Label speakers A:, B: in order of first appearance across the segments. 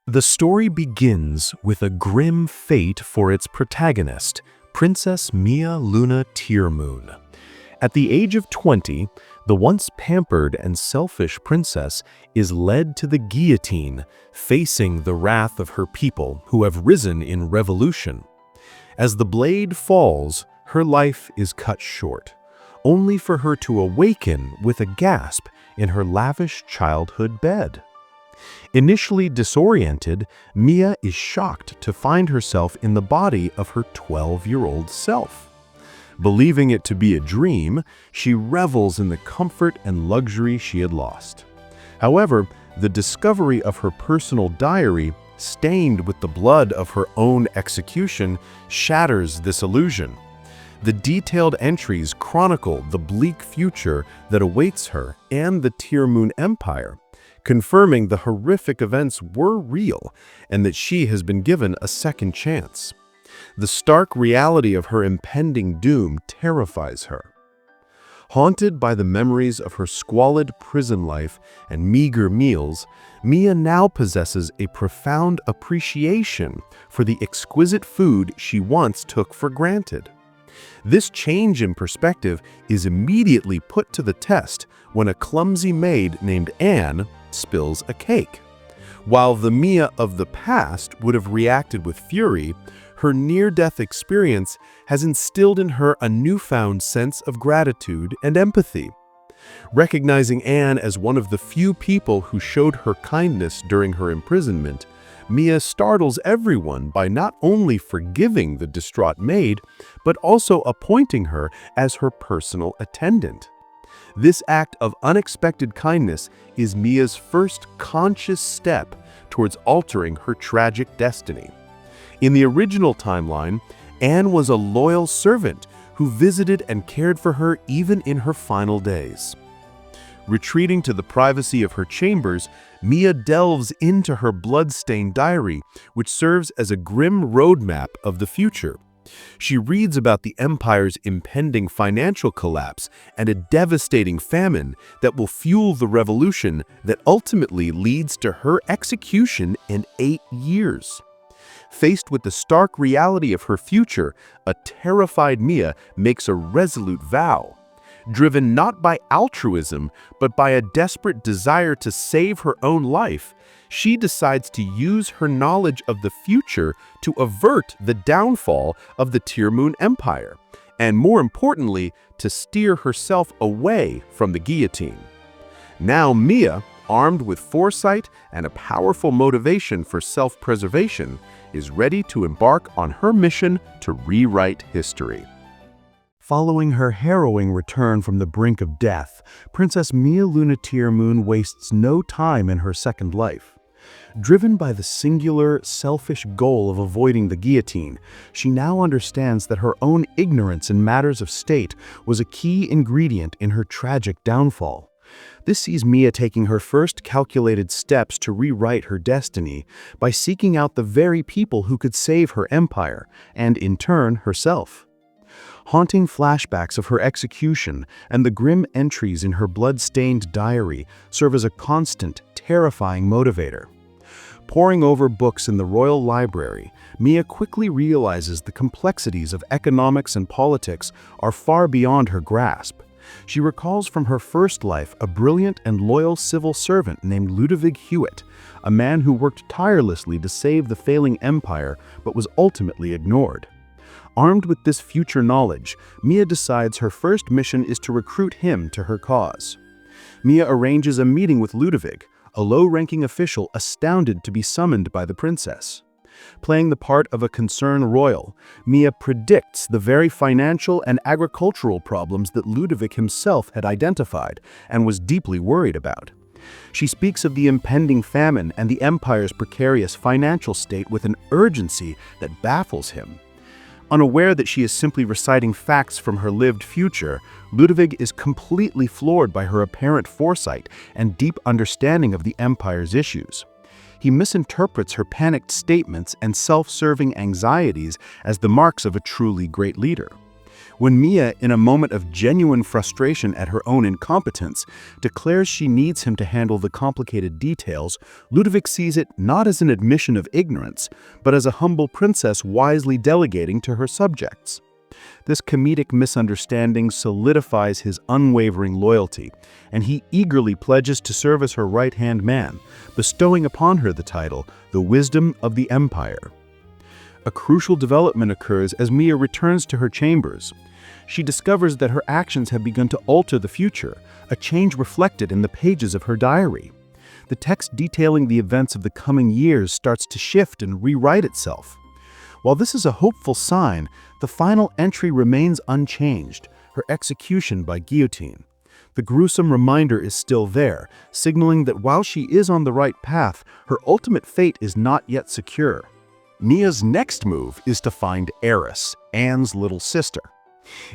A: The story begins with a grim fate for its protagonist, Princess Mia Luna TEARMOON. At the age of 20, the once pampered and selfish princess is led to the guillotine, facing the wrath of her people who have risen in revolution. As the blade falls, her life is cut short, only for her to awaken with a gasp in her lavish childhood bed. Initially disoriented, Mia is shocked to find herself in the body of her 12-year-old self. Believing it to be a dream, she revels in the comfort and luxury she had lost. However, the discovery of her personal diary, stained with the blood of her own execution, shatters this illusion. The detailed entries chronicle the bleak future that awaits her and the TEARMOON Empire, confirming the horrific events were real and that she has been given a second chance. The stark reality of her impending doom terrifies her. Haunted by the memories of her squalid prison life and meager meals, Mia now possesses a profound appreciation for the exquisite food she once took for granted. This change in perspective is immediately put to the test when a clumsy maid named Anne spills a cake. While the Mia of the past would have reacted with fury, her near-death experience has instilled in her a newfound sense of gratitude and empathy. Recognizing Anne as one of the few people who showed her kindness during her imprisonment, Mia startles everyone by not only forgiving the distraught maid, but also appointing her as her personal attendant. This act of unexpected kindness is Mia's first conscious step towards altering her tragic destiny. In the original timeline, Anne was a loyal servant who visited and cared for her even in her final days. Retreating to the privacy of her chambers, Mia delves into her blood-stained diary, which serves as a grim roadmap of the future. She reads about the empire's impending financial collapse and a devastating famine that will fuel the revolution that ultimately leads to her execution in 8 years. Faced with the stark reality of her future, a terrified Mia makes a resolute vow. Driven not by altruism, but by a desperate desire to save her own life, she decides to use her knowledge of the future to avert the downfall of the TEARMOON Empire, and more importantly, to steer herself away from the guillotine. Now Mia, armed with foresight and a powerful motivation for self-preservation, is ready to embark on her mission to rewrite history. Following her harrowing return from the brink of death, Princess Mia Luna TEARMOON wastes no time in her second life. Driven by the singular, selfish goal of avoiding the guillotine, she now understands that her own ignorance in matters of state was a key ingredient in her tragic downfall. This sees Mia taking her first calculated steps to rewrite her destiny by seeking out the very people who could save her empire, and in turn, herself. Haunting flashbacks of her execution and the grim entries in her blood-stained diary serve as a constant, terrifying motivator. Poring over books in the royal library, Mia quickly realizes the complexities of economics and politics are far beyond her grasp. She recalls from her first life a brilliant and loyal civil servant named Ludwig Hewitt, a man who worked tirelessly to save the failing empire but was ultimately ignored. Armed with this future knowledge, Mia decides her first mission is to recruit him to her cause. Mia arranges a meeting with Ludwig, a low-ranking official astounded to be summoned by the princess. Playing the part of a concerned royal, Mia predicts the very financial and agricultural problems that Ludwig himself had identified and was deeply worried about. She speaks of the impending famine and the empire's precarious financial state with an urgency that baffles him. Unaware that she is simply reciting facts from her lived future, Ludwig is completely floored by her apparent foresight and deep understanding of the empire's issues. He misinterprets her panicked statements and self-serving anxieties as the marks of a truly great leader.
B: When Mia, in a moment of genuine frustration at her own incompetence, declares she needs him to handle the complicated details, Ludovic sees it not as an admission of ignorance, but as a humble princess wisely delegating to her subjects. This comedic misunderstanding solidifies his unwavering loyalty, and he eagerly pledges to serve as her right-hand man, bestowing upon her the title, the Wisdom of the Empire. A crucial development occurs as Mia returns to her chambers. She discovers that her actions have begun to alter the future, a change reflected in the pages of her diary. The text detailing the events of the coming years starts to shift and rewrite itself. While this is a hopeful sign, the final entry remains unchanged, her execution by guillotine. The gruesome reminder is still there, signaling that while she is on the right path, her ultimate fate is not yet secure. Mia's next move is to find Eris, Anne's little sister.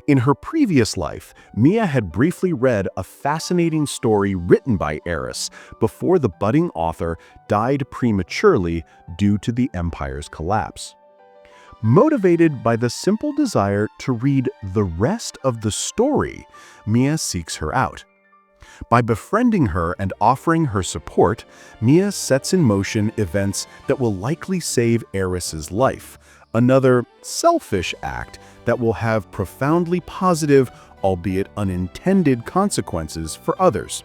B: In her previous life, Mia had briefly read a fascinating story written by Eris before the budding author died prematurely due to the Empire's collapse. Motivated by the simple desire to read the rest of the story, Mia seeks her out. By befriending her and offering her support, Mia sets in motion events that will likely save Eris's life, another selfish act that will have profoundly positive, albeit unintended, consequences for others.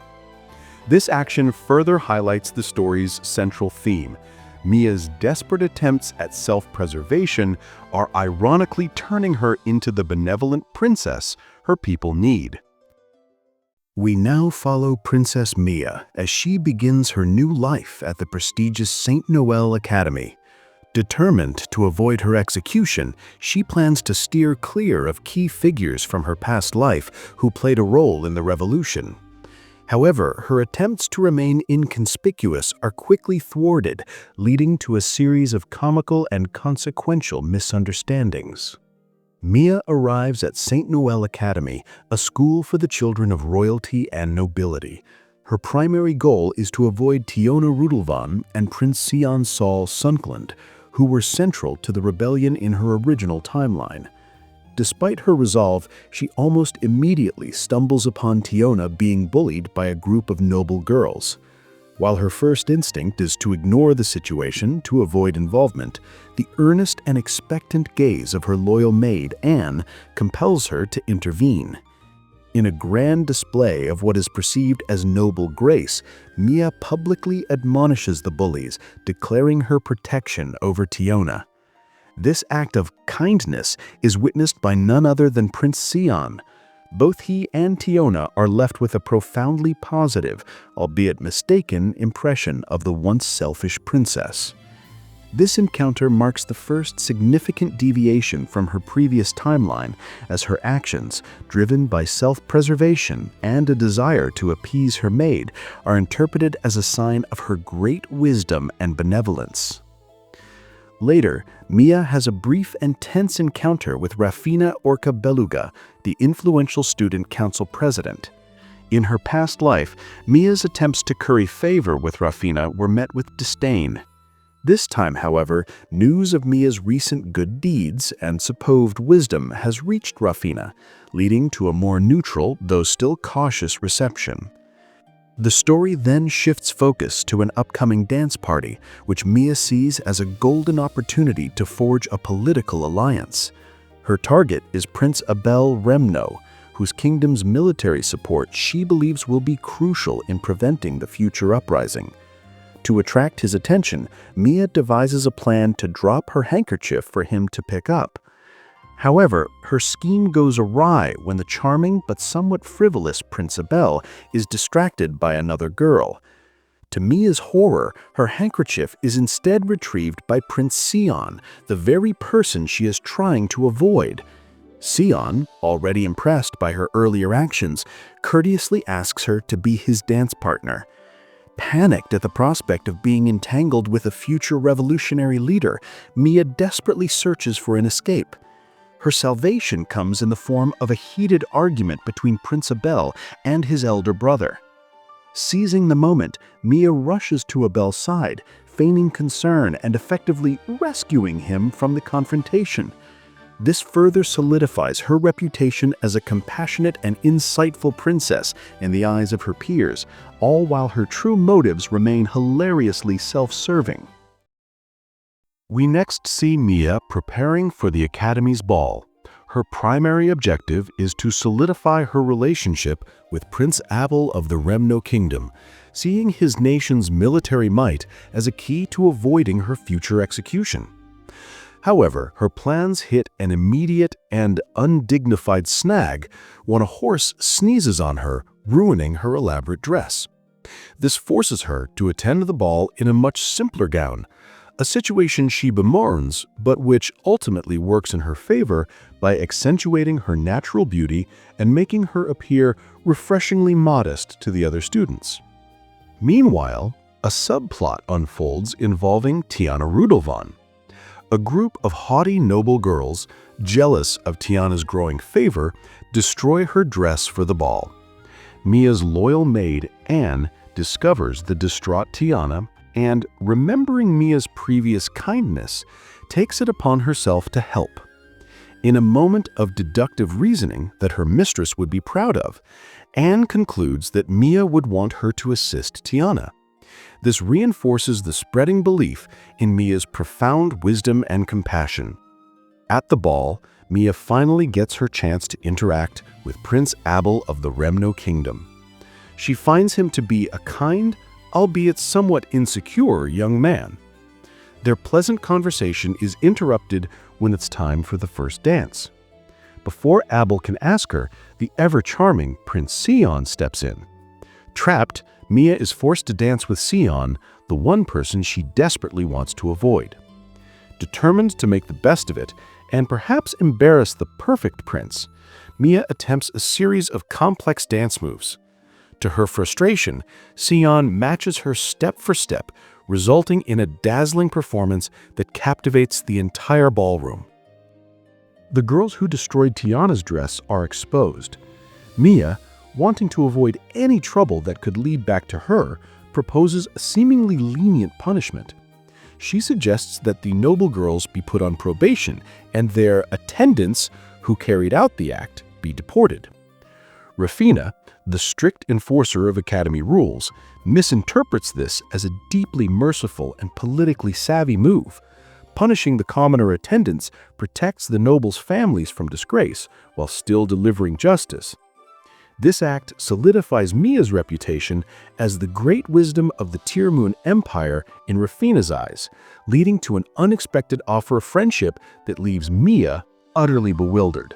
B: This action further highlights the story's central theme. Mia's desperate attempts at self-preservation are ironically turning her into the benevolent princess her people need. We now follow Princess Mia as she begins her new life at the prestigious St. Noel Academy. Determined to avoid her execution, she plans to steer clear of key figures from her past life who played a role in the revolution. However, her attempts to remain inconspicuous are quickly thwarted, leading to a series of comical and consequential misunderstandings. Mia arrives at St. Noel Academy, a school for the children of royalty and nobility. Her primary goal is to avoid Tiona Rudelvan and Prince Sion Sol Sunkland, who were central to the rebellion in her original timeline. Despite her resolve, she almost immediately stumbles upon Tiona being bullied by a group of noble girls. While her first instinct is to ignore the situation to avoid involvement, the earnest and expectant gaze of her loyal maid, Anne, compels her to intervene. In a grand display of what is perceived as noble grace, Mia publicly admonishes the bullies, declaring her protection over Tiona. This act of kindness is witnessed by none other than Prince Sion. Both he and Tiona are left with a profoundly positive, albeit mistaken, impression of the once selfish princess. This encounter marks the first significant deviation from her previous timeline, as her actions, driven by self-preservation and a desire to appease her maid, are interpreted as a sign of her great wisdom and benevolence. Later, Mia has a brief and tense encounter with Rafina Orca Beluga, the influential student council president. In her past life, Mia's attempts to curry favor with Rafina were met with disdain. This time, however, news of Mia's recent good deeds and supposed wisdom has reached Rafina, leading to a more neutral, though still cautious, reception. The story then shifts focus to an upcoming dance party, which Mia sees as a golden opportunity to forge a political alliance. Her target is Prince Abel Remno, whose kingdom's military support she believes will be crucial in preventing the future uprising. To attract his attention, Mia devises a plan to drop her handkerchief for him to pick up. However, her scheme goes awry when the charming but somewhat frivolous Prince Abel is distracted by another girl. To Mia's horror, her handkerchief is instead retrieved by Prince Sion, the very person she is trying to avoid. Sion, already impressed by her earlier actions, courteously asks her to be his dance partner. Panicked at the prospect of being entangled with a future revolutionary leader, Mia desperately searches for an escape. Her salvation comes in the form of a heated argument between Prince Abel and his elder brother. Seizing the moment, Mia rushes to Abel's side, feigning concern and effectively rescuing him from the confrontation. This further solidifies her reputation as a compassionate and insightful princess in the eyes of her peers, all while her true motives remain hilariously self-serving. We next see Mia preparing for the Academy's ball. Her primary objective is to solidify her relationship with Prince Abel of the Remno Kingdom, seeing his nation's military might as a key to avoiding her future execution. However, her plans hit an immediate and undignified snag when a horse sneezes on her, ruining her elaborate dress. This forces her to attend the ball in a much simpler gown, a situation she bemoans, but which ultimately works in her favor by accentuating her natural beauty and making her appear refreshingly modest to the other students. Meanwhile, a subplot unfolds involving Tiana Rudelvan. A group of haughty noble girls, jealous of Tiana's growing favor, destroy her dress for the ball. Mia's loyal maid, Anne, discovers the distraught Tiana and, remembering Mia's previous kindness, takes it upon herself to help. In a moment of deductive reasoning that her mistress would be proud of, Anne concludes that Mia would want her to assist Tiana. This reinforces the spreading belief in Mia's profound wisdom and compassion. At the ball, Mia finally gets her chance to interact with Prince Abel of the Remno Kingdom. She finds him to be a kind, albeit somewhat insecure, young man. Their pleasant conversation is interrupted when it's time for the first dance. Before Abel can ask her, the ever-charming Prince Sion steps in. Trapped, Mia is forced to dance with Sion, the one person she desperately wants to avoid. Determined to make the best of it, and perhaps embarrass the perfect prince, Mia attempts a series of complex dance moves. To her frustration, Sion matches her step for step, resulting in a dazzling performance that captivates the entire ballroom. The girls who destroyed Tiana's dress are exposed. Mia, wanting to avoid any trouble that could lead back to her, proposes a seemingly lenient punishment. She suggests that the noble girls be put on probation and their attendants, who carried out the act, be deported. Rafina, the strict enforcer of Academy rules, misinterprets this as a deeply merciful and politically savvy move. Punishing the commoner attendants protects the nobles' families from disgrace while still delivering justice. This act solidifies Mia's reputation as the great wisdom of the TEARMOON Empire in Rafina's eyes, leading to an unexpected offer of friendship that leaves Mia utterly bewildered.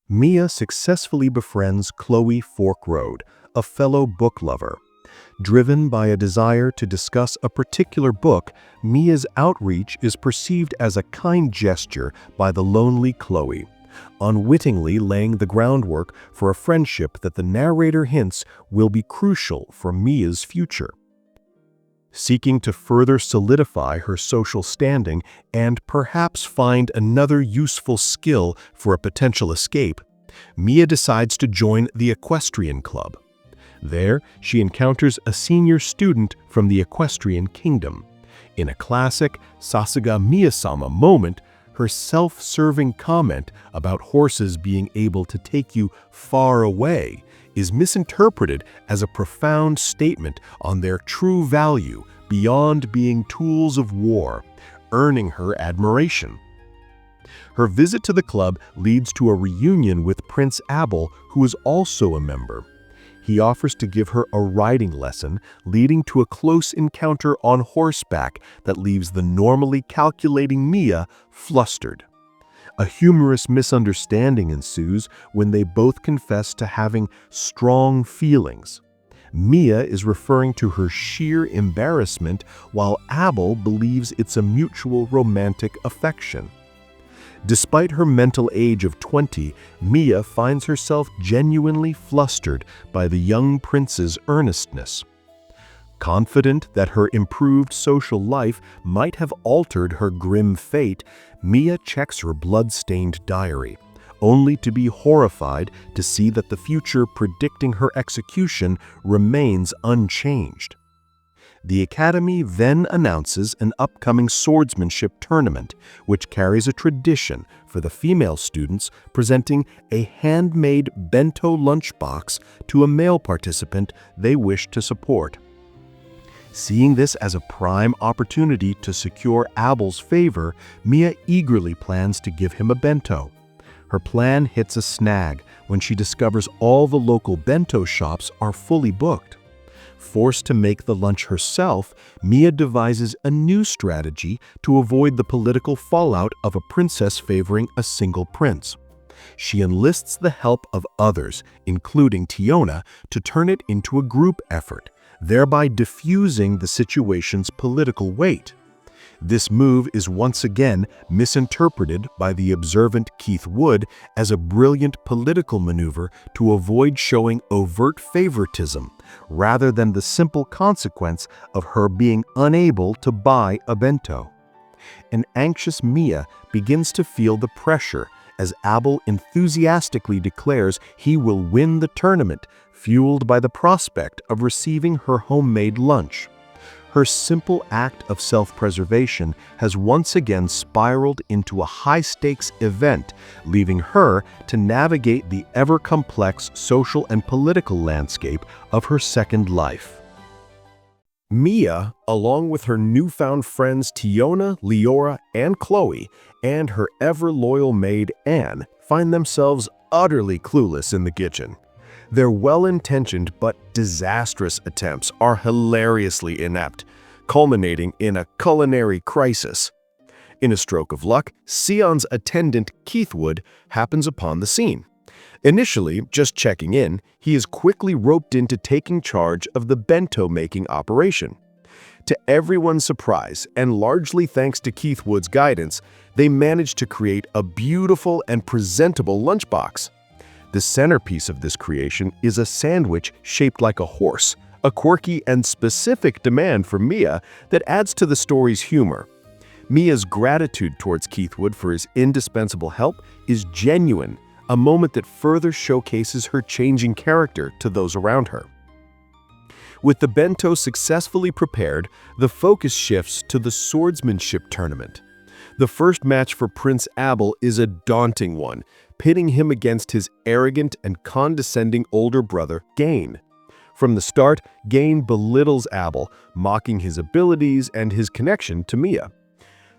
B: Mia successfully befriends Chloe Forkroad, a fellow book lover. Driven by a desire to discuss a particular book, Mia's outreach is perceived as a kind gesture by the lonely Chloe, unwittingly laying the groundwork for a friendship that the narrator hints will be crucial for Mia's future. Seeking to further solidify her social standing and perhaps find another useful skill for a potential escape, Mia decides to join the Equestrian Club. There, she encounters a senior student from the Equestrian Kingdom. In a classic Sasuga Miyasama moment, her self-serving comment about horses being able to take you far away is misinterpreted as a profound statement on their true value beyond being tools of war, earning her admiration. Her visit to the club leads to a reunion with Prince Abel, who is also a member. He offers to give her a riding lesson, leading to a close encounter on horseback that leaves the normally calculating Mia flustered. A humorous misunderstanding ensues when they both confess to having strong feelings. Mia is referring to her sheer embarrassment, while Abel believes it's a mutual romantic affection. Despite her mental age of 20, Mia finds herself genuinely flustered by the young prince's earnestness. Confident that her improved social life might have altered her grim fate, Mia checks her blood-stained diary, only to be horrified to see that the future predicting her execution remains unchanged. The Academy then announces an upcoming swordsmanship tournament, which carries a tradition for the female students presenting a handmade bento lunchbox to a male participant they wish to support. Seeing this as a prime opportunity to secure Abel's favor, Mia eagerly plans to give him a bento. Her plan hits a snag when she discovers all the local bento shops are fully booked. Forced to make the lunch herself, Mia devises a new strategy to avoid the political fallout of a princess favoring a single prince. She enlists the help of others, including Tiona, to turn it into a group effort, thereby diffusing the situation's political weight. This move is once again misinterpreted by the observant Keith Wood as a brilliant political maneuver to avoid showing overt favoritism, rather than the simple consequence of her being unable to buy a bento. An anxious Mia begins to feel the pressure as Abel enthusiastically declares he will win the tournament, fueled by the prospect of receiving her homemade lunch. Her simple act of self-preservation has once again spiraled into a high-stakes event, leaving her to navigate the ever-complex social and political landscape of her second life. Mia, along with her newfound friends Tiona, Leora, and Chloe, and her ever-loyal maid Anne, find themselves utterly clueless in the kitchen. Their well-intentioned but disastrous attempts are hilariously inept, culminating in a culinary crisis. In a stroke of luck, Sion's attendant Keith Wood happens upon the scene. Initially, just checking in, he is quickly roped into taking charge of the bento-making operation. To everyone's surprise, and largely thanks to Keith Wood's guidance, they manage to create a beautiful and presentable lunchbox. The centerpiece of this creation is a sandwich shaped like a horse, a quirky and specific demand for Mia that adds to the story's humor. Mia's gratitude towards Keith Wood for his indispensable help is genuine, a moment that further showcases her changing character to those around her. With the bento successfully prepared, the focus shifts to the swordsmanship tournament. The first match for Prince Abel is a daunting one, pitting him against his arrogant and condescending older brother, Gain. From the start, Gain belittles Abel, mocking his abilities and his connection to Mia.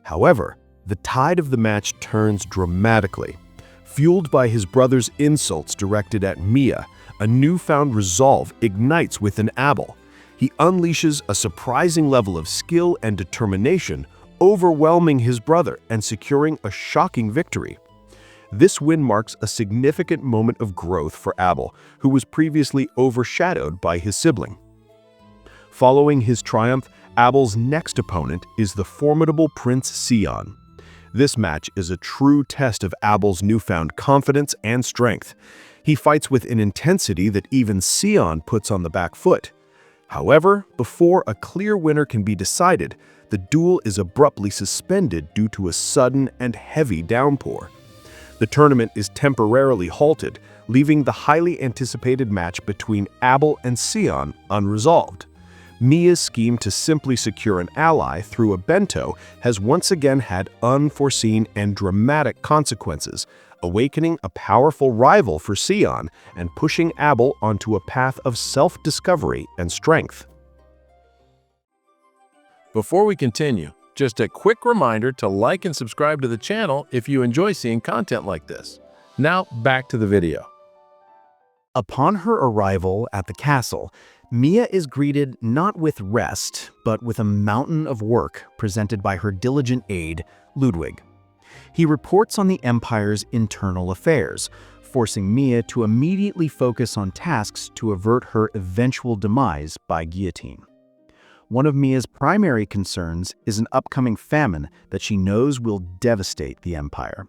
B: However, the tide of the match turns dramatically. Fueled by his brother's insults directed at Mia, a newfound resolve ignites within Abel. He unleashes a surprising level of skill and determination, overwhelming his brother and securing a shocking victory. This win marks a significant moment of growth for Abel, who was previously overshadowed by his sibling. Following his triumph, Abel's next opponent is the formidable Prince Sion. This match is a true test of Abel's newfound confidence and strength. He fights with an intensity that even Sion puts on the back foot. However, before a clear winner can be decided, the duel is abruptly suspended due to a sudden and heavy downpour. The tournament is temporarily halted, leaving the highly anticipated match between Abel and Sion unresolved. Mia's scheme to simply secure an ally through a bento has once again had unforeseen and dramatic consequences, awakening a powerful rival for Sion and pushing Abel onto a path of self-discovery and strength.
C: Before we continue, just a quick reminder to like and subscribe to the channel if you enjoy seeing content like this. Now, back to the video.
D: Upon her arrival at the castle, Mia is greeted not with rest, but with a mountain of work presented by her diligent aide, Ludwig. He reports on the Empire's internal affairs, forcing Mia to immediately focus on tasks to avert her eventual demise by guillotine. One of Mia's primary concerns is an upcoming famine that she knows will devastate the Empire.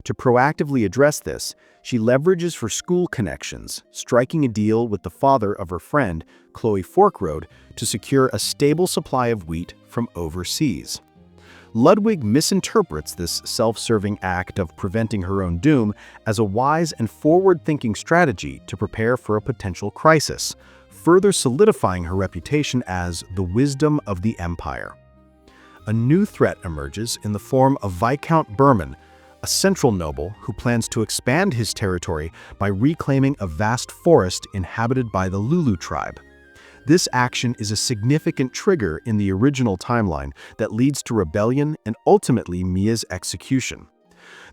D: To proactively address this, she leverages her school connections, striking a deal with the father of her friend, Chloe Forkroad, to secure a stable supply of wheat from overseas. Ludwig misinterprets this self-serving act of preventing her own doom as a wise and forward-thinking strategy to prepare for a potential crisis,
B: further solidifying her reputation as the wisdom of the empire. A new threat emerges in the form of Viscount Berman, a central noble who plans to expand his territory by reclaiming a vast forest inhabited by the Lulu tribe. This action is a significant trigger in the original timeline that leads to rebellion and ultimately Mia's execution.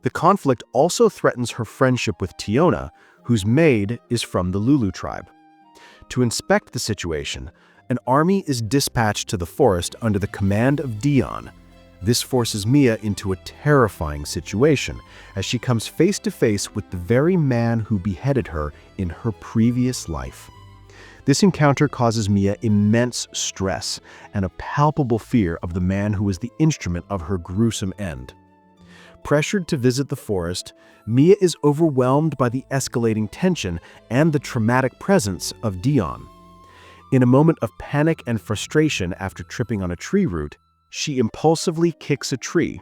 B: The conflict also threatens her friendship with Tiona, whose maid is from the Lulu tribe. To inspect the situation, an army is dispatched to the forest under the command of Dion. This forces Mia into a terrifying situation as she comes face to face with the very man who beheaded her in her previous life. This encounter causes Mia immense stress and a palpable fear of the man who was the instrument of her gruesome end. Pressured to visit the forest, Mia is overwhelmed by the escalating tension and the traumatic presence of Dion. In a moment of panic and frustration after tripping on a tree root, she impulsively kicks a tree.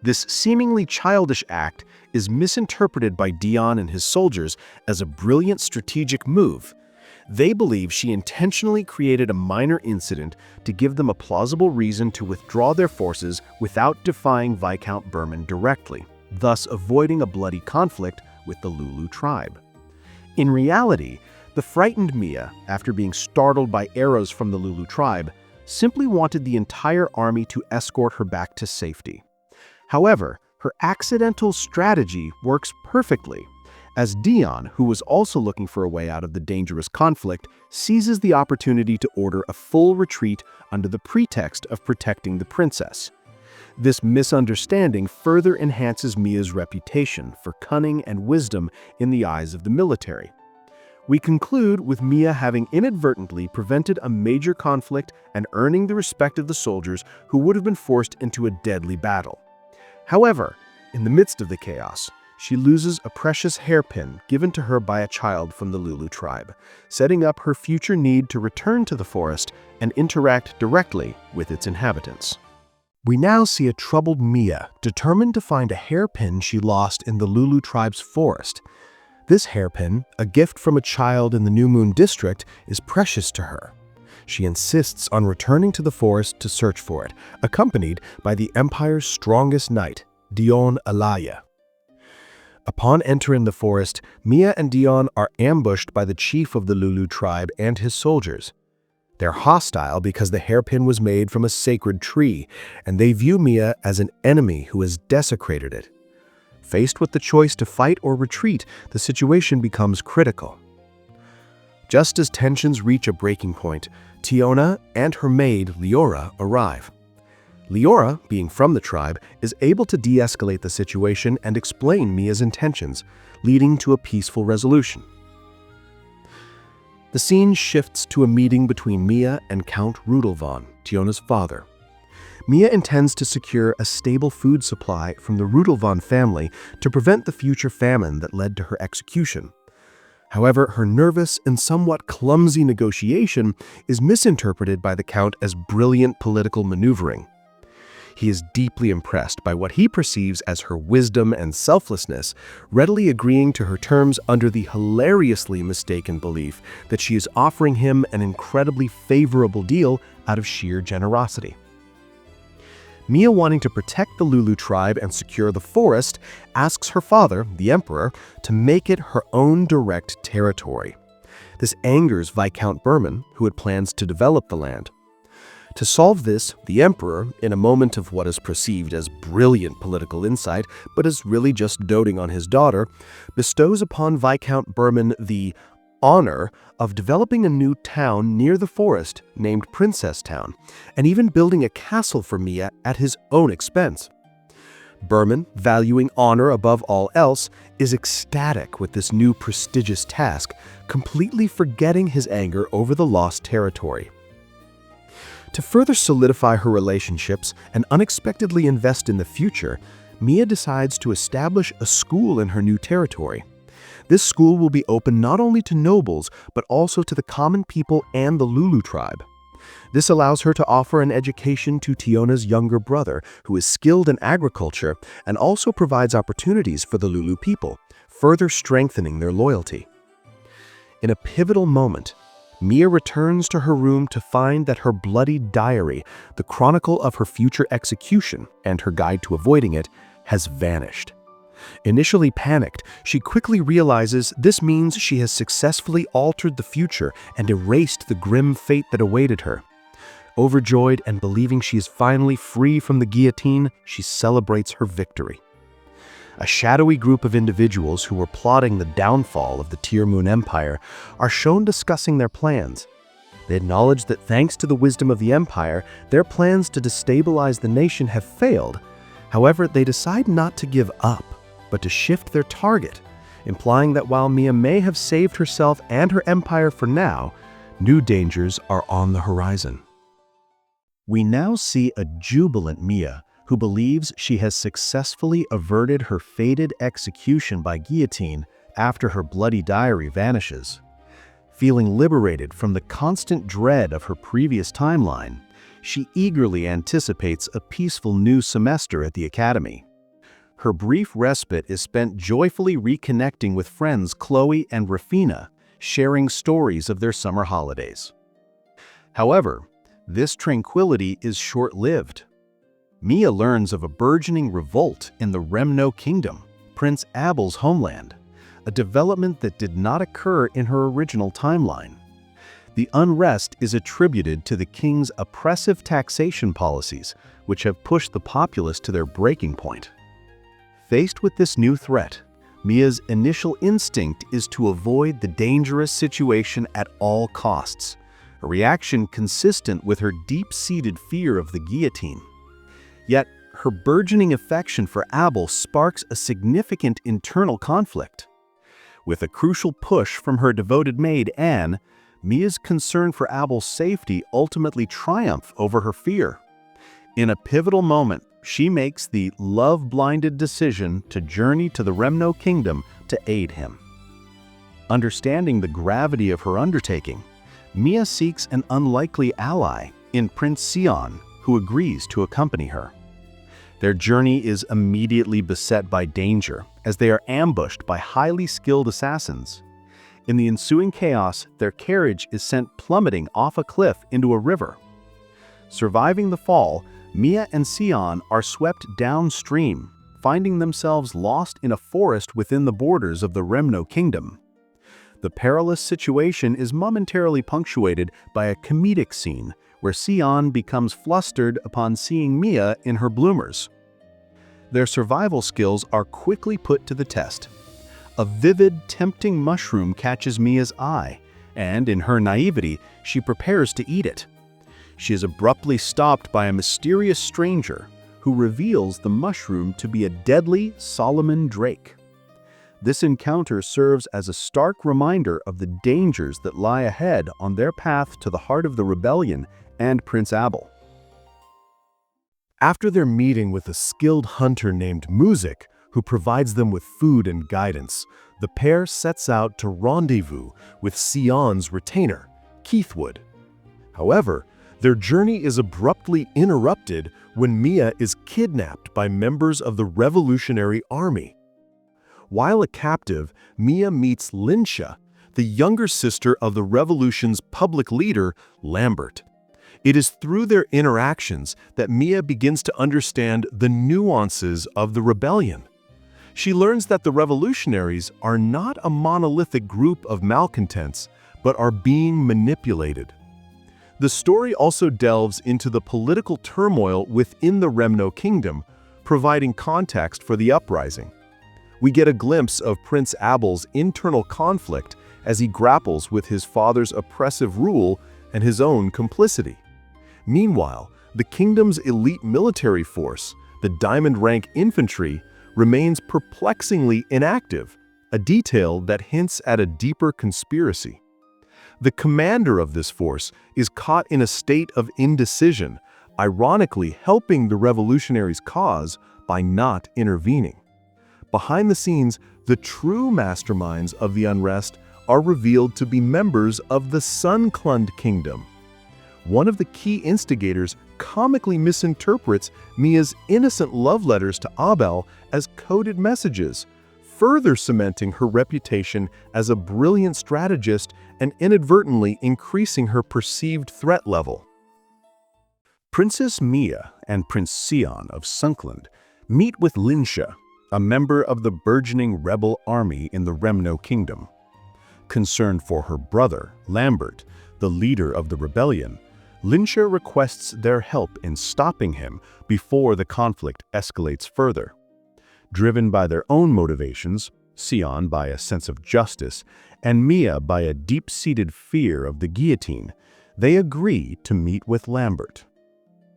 B: This seemingly childish act is misinterpreted by Dion and his soldiers as a brilliant strategic move. They believe she intentionally created a minor incident to give them a plausible reason to withdraw their forces without defying Viscount Berman directly, thus avoiding a bloody conflict with the Lulu tribe. In reality, the frightened Mia, after being startled by arrows from the Lulu tribe, simply wanted the entire army to escort her back to safety. However, her accidental strategy works perfectly, as Dion, who was also looking for a way out of the dangerous conflict, seizes the opportunity to order a full retreat under the pretext of protecting the princess. This misunderstanding further enhances Mia's reputation for cunning and wisdom in the eyes of the military. We conclude with Mia having inadvertently prevented a major conflict and earning the respect of the soldiers who would have been forced into a deadly battle. However, in the midst of the chaos, she loses a precious hairpin given to her by a child from the Lulu tribe, setting up her future need to return to the forest and interact directly with its inhabitants. We now see a troubled Mia determined to find a hairpin she lost in the Lulu tribe's forest. This hairpin, a gift from a child in the New Moon district, is precious to her. She insists on returning to the forest to search for it, accompanied by the Empire's strongest knight, Dion Alaya. Upon entering the forest, Mia and Dion are ambushed by the chief of the Lulu tribe and his soldiers. They're hostile because the hairpin was made from a sacred tree, and they view Mia as an enemy who has desecrated it. Faced with the choice to fight or retreat, the situation becomes critical. Just as tensions reach a breaking point, Tiona and her maid, Leora, arrive. Leora, being from the tribe, is able to de-escalate the situation and explain Mia's intentions, leading to a peaceful resolution. The scene shifts to a meeting between Mia and Count Rudelvan, Tiona's father. Mia intends to secure a stable food supply from the Rudelvan family to prevent the future famine that led to her execution. However, her nervous and somewhat clumsy negotiation is misinterpreted by the Count as brilliant political maneuvering. He is deeply impressed by what he perceives as her wisdom and selflessness, readily agreeing to her terms under the hilariously mistaken belief that she is offering him an incredibly favorable deal out of sheer generosity. Mia, wanting to protect the Lulu tribe and secure the forest, asks her father, the Emperor, to make it her own direct territory. This angers Viscount Berman, who had plans to develop the land. To solve this, the Emperor, in a moment of what is perceived as brilliant political insight, but is really just doting on his daughter, bestows upon Viscount Berman the honor of developing a new town near the forest named Princess Town, and even building a castle for Mia at his own expense. Berman, valuing honor above all else, is ecstatic with this new prestigious task, completely forgetting his anger over the lost territory. To further solidify her relationships and unexpectedly invest in the future, Mia decides to establish a school in her new territory. This school will be open not only to nobles, but also to the common people and the Lulu tribe. This allows her to offer an education to Tiona's younger brother, who is skilled in agriculture, and also provides opportunities for the Lulu people, further strengthening their loyalty. In a pivotal moment, Mia returns to her room to find that her bloody diary, the chronicle of her future execution and her guide to avoiding it, has vanished. Initially panicked, she quickly realizes this means she has successfully altered the future and erased the grim fate that awaited her. Overjoyed and believing she is finally free from the guillotine, she celebrates her victory. A shadowy group of individuals who were plotting the downfall of the TEARMOON Empire are shown discussing their plans. They acknowledge that thanks to the wisdom of the Empire, their plans to destabilize the nation have failed. However, they decide not to give up, but to shift their target, implying that while Mia may have saved herself and her empire for now, new dangers are on the horizon. We now see a jubilant Mia who believes she has successfully averted her fated execution by guillotine after her bloody diary vanishes. Feeling liberated from the constant dread of her previous timeline, she eagerly anticipates a peaceful new semester at the academy. Her brief respite is spent joyfully reconnecting with friends Chloe and Rafina, sharing stories of their summer holidays. However, this tranquility is short-lived. Mia learns of a burgeoning revolt in the Rewrote kingdom, Prince Abel's homeland, a development that did not occur in her original timeline. The unrest is attributed to the king's oppressive taxation policies, which have pushed the populace to their breaking point. Faced with this new threat, Mia's initial instinct is to avoid the dangerous situation at all costs, a reaction consistent with her deep-seated fear of the guillotine. Yet, her burgeoning affection for Abel sparks a significant internal conflict. With a crucial push from her devoted maid, Anne, Mia's concern for Abel's safety ultimately triumphs over her fear. In a pivotal moment, she makes the love-blinded decision to journey to the Rewrote kingdom to aid him. Understanding the gravity of her undertaking, Mia seeks an unlikely ally in Prince Sion, who agrees to accompany her. Their journey is immediately beset by danger, as they are ambushed by highly skilled assassins. In the ensuing chaos, their carriage is sent plummeting off a cliff into a river. Surviving the fall, Mia and Sion are swept downstream, finding themselves lost in a forest within the borders of the Rewrote kingdom. The perilous situation is momentarily punctuated by a comedic scene where Sion becomes flustered upon seeing Mia in her bloomers. Their survival skills are quickly put to the test. A vivid, tempting mushroom catches Mia's eye, and in her naivety, she prepares to eat it. She is abruptly stopped by a mysterious stranger who reveals the mushroom to be a deadly Solomon drake. This encounter serves as a stark reminder of the dangers that lie ahead on their path to the heart of the rebellion and Prince Abel.
A: After their meeting with a skilled hunter named Music, who provides them with food and guidance, the pair sets out to rendezvous with Sion's retainer, Keithwood. However, their journey is abruptly interrupted when Mia is kidnapped by members of the Revolutionary Army. While a captive, Mia meets Linsha, the younger sister of the revolution's public leader, Lambert. It is through their interactions that Mia begins to understand the nuances of the rebellion. She learns that the revolutionaries are not a monolithic group of malcontents, but are being manipulated. The story also delves into the political turmoil within the Rewrote kingdom, providing context for the uprising. We get a glimpse of Prince Abel's internal conflict as he grapples with his father's oppressive rule and his own complicity. Meanwhile, the kingdom's elite military force, the Diamond Rank Infantry, remains perplexingly inactive, a detail that hints at a deeper conspiracy. The commander of this force is caught in a state of indecision, ironically helping the revolutionaries' cause by not intervening. Behind the scenes, the true masterminds of the unrest are revealed to be members of the Sunclund Kingdom. One of the key instigators comically misinterprets Mia's innocent love letters to Abel as coded messages,
B: further cementing her reputation as a brilliant strategist and inadvertently increasing her perceived threat level. Princess Mia and Prince Sion of Sunkland meet with Linsha, a member of the burgeoning rebel army in the Remno Kingdom. Concerned for her brother, Lambert, the leader of the rebellion, Linsha requests their help in stopping him before the conflict escalates further. Driven by their own motivations, Sion by a sense of justice, and Mia by a deep-seated fear of the guillotine, they agree to meet with Lambert.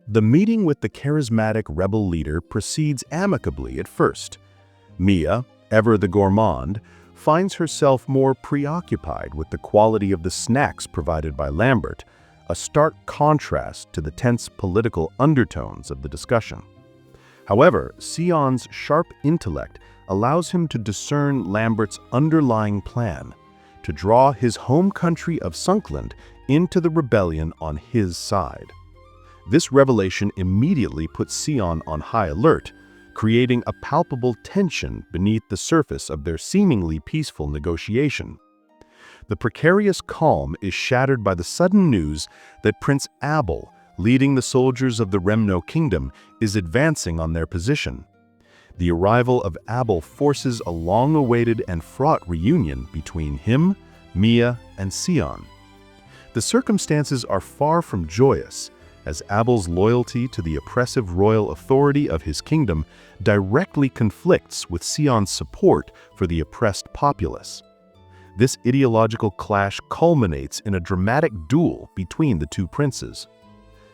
B: The meeting with the charismatic rebel leader proceeds amicably at first. Mia, ever the gourmand, finds herself more preoccupied with the quality of the snacks provided by Lambert, a stark contrast to the tense political undertones of the discussion. However, Sion's sharp intellect allows him to discern Lambert's underlying plan, to draw his home country of Sunkland into the rebellion on his side. This revelation immediately puts Sion on high alert, creating a palpable tension beneath the surface of their seemingly peaceful negotiation. The precarious calm is shattered by the sudden news that Prince Abel, leading the soldiers of the Remno Kingdom, is advancing on their position. The arrival of Abel forces a long-awaited and fraught reunion between him, Mia, and Sion. The circumstances are far from joyous, as Abel's loyalty to the oppressive royal authority of his kingdom directly conflicts with Sion's support for the oppressed populace. This ideological clash culminates in a dramatic duel between the two princes.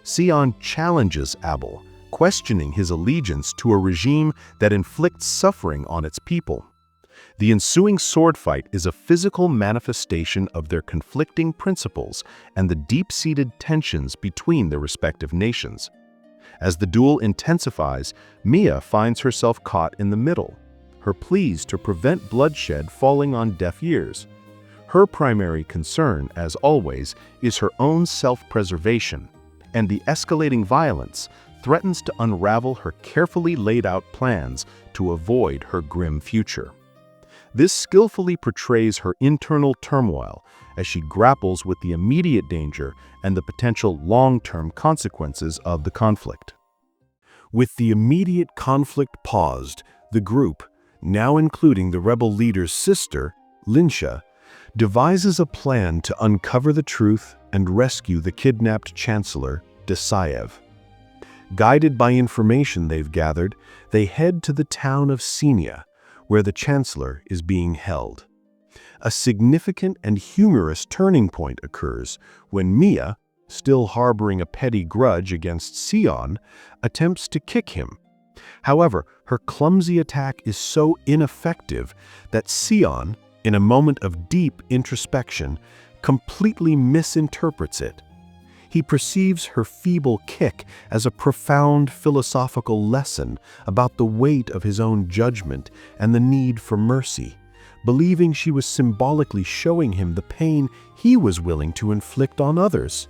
B: Sion challenges Abel, questioning his allegiance to a regime that inflicts suffering on its people. The ensuing sword fight is a physical manifestation of their conflicting principles and the deep-seated tensions between their respective nations. As the duel intensifies, Mia finds herself caught in the middle, her pleas to prevent bloodshed falling on deaf ears. Her primary concern, as always, is her own self-preservation, and the escalating violence threatens to unravel her carefully laid-out plans to avoid her grim future. This skillfully portrays her internal turmoil as she grapples with the immediate danger and the potential long-term consequences of the conflict. With the immediate conflict paused, the group, now including the rebel leader's sister, Linsha, devises a plan to uncover the truth and rescue the kidnapped Chancellor, Desaev. Guided by information they've gathered, they head to the town of Senia, where the Chancellor is being held. A significant and humorous turning point occurs when Mia, still harboring a petty grudge against Sion, attempts to kick him. However, her clumsy attack is so ineffective that Sion, in a moment of deep introspection, completely misinterprets it. He perceives her feeble kick as a profound philosophical lesson about the weight of his own judgment and the need for mercy, believing she was symbolically showing him the pain he was willing to inflict on others.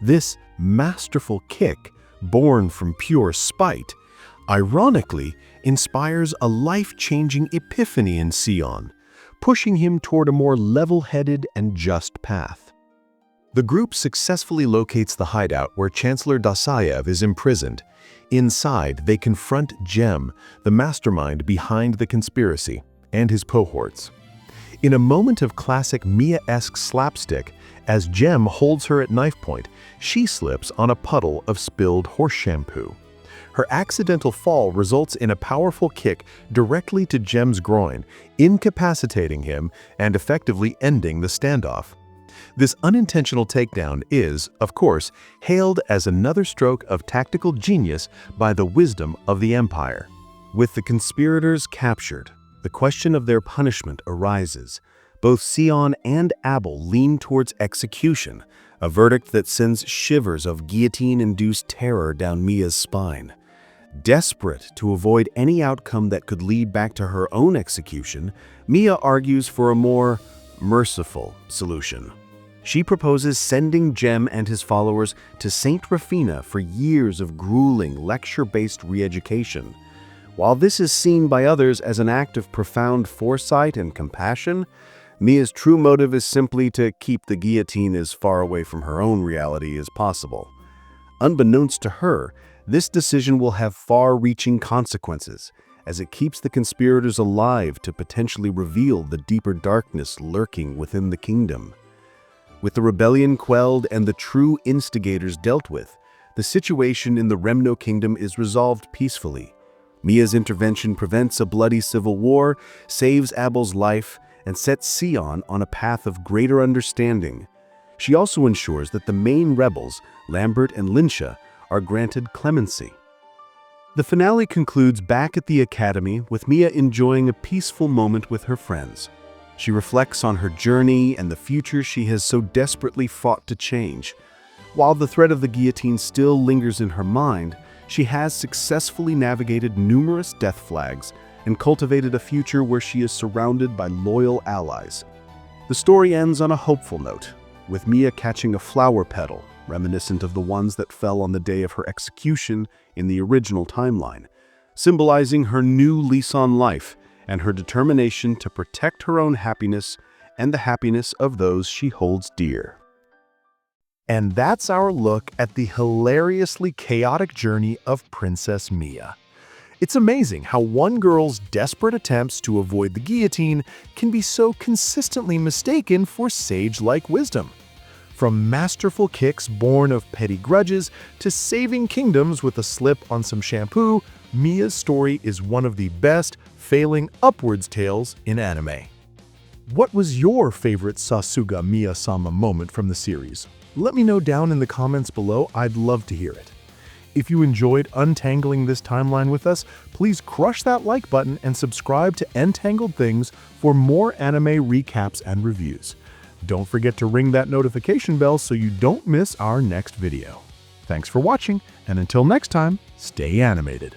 B: This masterful kick, born from pure spite, ironically inspires a life-changing epiphany in Sion, pushing him toward a more level-headed and just path. The group successfully locates the hideout where Chancellor Desaev is imprisoned. Inside, they confront Jem, the mastermind behind the conspiracy, and his cohorts. In a moment of classic Mia-esque slapstick, as Jem holds her at knife point, she slips on a puddle of spilled horse shampoo. Her accidental fall results in a powerful kick directly to Jem's groin, incapacitating him and effectively ending the standoff. This unintentional takedown is, of course, hailed as another stroke of tactical genius by the wisdom of the Empire. With the conspirators captured, the question of their punishment arises. Both Sion and Abel lean towards execution, a verdict that sends shivers of guillotine-induced terror down Mia's spine. Desperate to avoid any outcome that could lead back to her own execution, Mia argues for a more merciful solution. She proposes sending Jem and his followers to St. Rufina for years of grueling lecture-based re-education. While this is seen by others as an act of profound foresight and compassion, Mia's true motive is simply to keep the guillotine as far away from her own reality as possible. Unbeknownst to her, this decision will have far-reaching consequences, as it keeps the conspirators alive to potentially reveal the deeper darkness lurking within the kingdom. With the rebellion quelled and the true instigators dealt with, the situation in the Remno Kingdom is resolved peacefully. Mia's intervention prevents a bloody civil war, saves Abel's life, and sets Sion on a path of greater understanding. She also ensures that the main rebels, Lambert and Linsha, are granted clemency. The finale concludes back at the academy with Mia enjoying a peaceful moment with her friends. She reflects on her journey and the future she has so desperately fought to change. While the threat of the guillotine still lingers in her mind, she has successfully navigated numerous death flags and cultivated a future where she is surrounded by loyal allies. The story ends on a hopeful note, with Mia catching a flower petal, reminiscent of the ones that fell on the day of her execution in the original timeline, symbolizing her new lease on life and her determination to protect her own happiness and the happiness of those she holds dear.
A: And that's our look at the hilariously chaotic journey of Princess Mia. It's amazing how one girl's desperate attempts to avoid the guillotine can be so consistently mistaken for sage-like wisdom. From masterful kicks born of petty grudges to saving kingdoms with a slip on some shampoo, Mia's story is one of the best failing upwards tales in anime. What was your favorite Sasuga Mia-sama moment from the series? Let me know down in the comments below. I'd love to hear it. If you enjoyed untangling this timeline with us, please crush that like button and subscribe to Entangled Things for more anime recaps and reviews. Don't forget to ring that notification bell so you don't miss our next video. Thanks for watching, and until next time, stay animated.